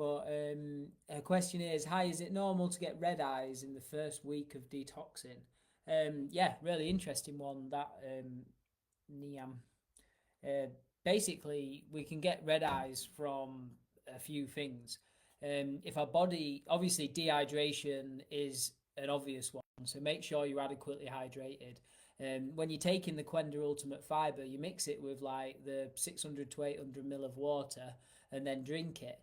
But her question is, hi, is it normal to get red eyes in the first week of detoxing? Yeah, really interesting one, that Niam. Uh, Basically, we can get red eyes from a few things. If our body, obviously, dehydration is an obvious one, so make sure you're adequately hydrated. When you're taking the Qenda Ultimate Fibre, you mix it with like the 600 to 800 ml of water and then drink it.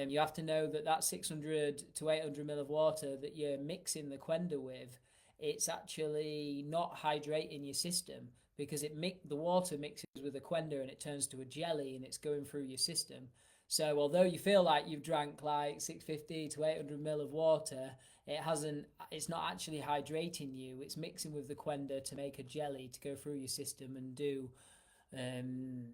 You have to know that that 600 to 800 ml of water that you're mixing the Qenda with, it's actually not hydrating your system because the water mixes with the Qenda and it turns to a jelly and it's going through your system. So although you feel like you've drank like 650 to 800 ml of water, it's not actually hydrating you. It's mixing with the Qenda to make a jelly to go through your system and um,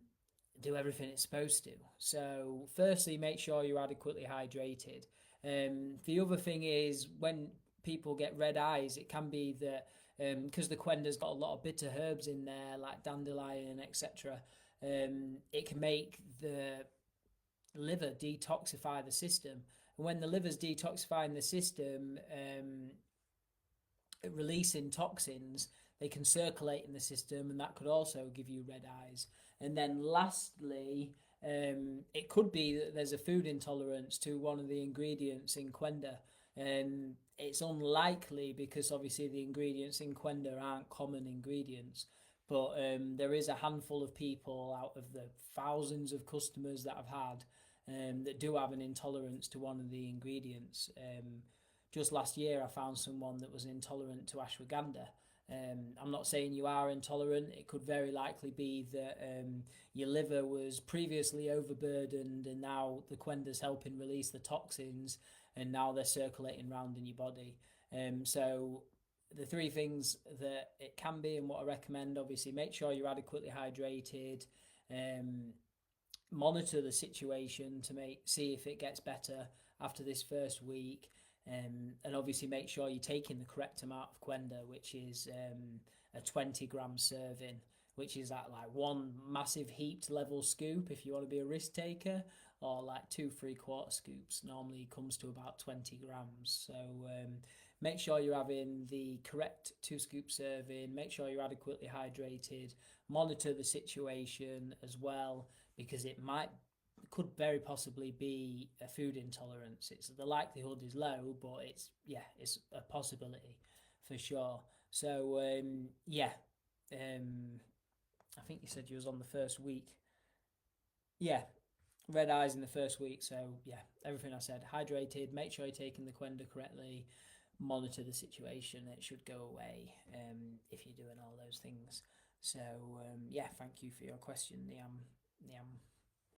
do everything it's supposed to. So firstly, make sure you're adequately hydrated. The other thing is, when people get red eyes, it can be that because the Quenda's got a lot of bitter herbs in there, like dandelion, etc. It can make the liver detoxify the system. And when the liver's detoxifying the system, releasing toxins, they can circulate in the system, and that could also give you red eyes. And then lastly, it could be that there's a food intolerance to one of the ingredients in Qenda. It's unlikely because obviously the ingredients in Qenda aren't common ingredients. But there is a handful of people out of the thousands of customers that I've had that do have an intolerance to one of the ingredients. Just last year, I found someone that was intolerant to ashwagandha. I'm not saying you are intolerant. It could very likely be that your liver was previously overburdened and now the Quenda's helping release the toxins and now they're circulating around in your body. So the three things that it can be and what I recommend, obviously, make sure you're adequately hydrated, monitor the situation to see if it gets better after this first week. And obviously make sure you're taking the correct amount of Qenda, which is a 20-gram serving, which is at like one massive heaped level scoop if you want to be a risk taker, or like 2 3/4 scoops. Normally comes to about 20 grams. So make sure you're having the correct 2 scoop serving. Make sure you're adequately hydrated. Monitor the situation as well, because could very possibly be a food intolerance. The likelihood is low, but it's a possibility for sure. So I think you said you was on the first week. Yeah, red eyes in the first week. So yeah, everything I said. Hydrated. Make sure you're taking the Qenda correctly. Monitor the situation. It should go away if you're doing all those things. So yeah, thank you for your question, Niam. Niam.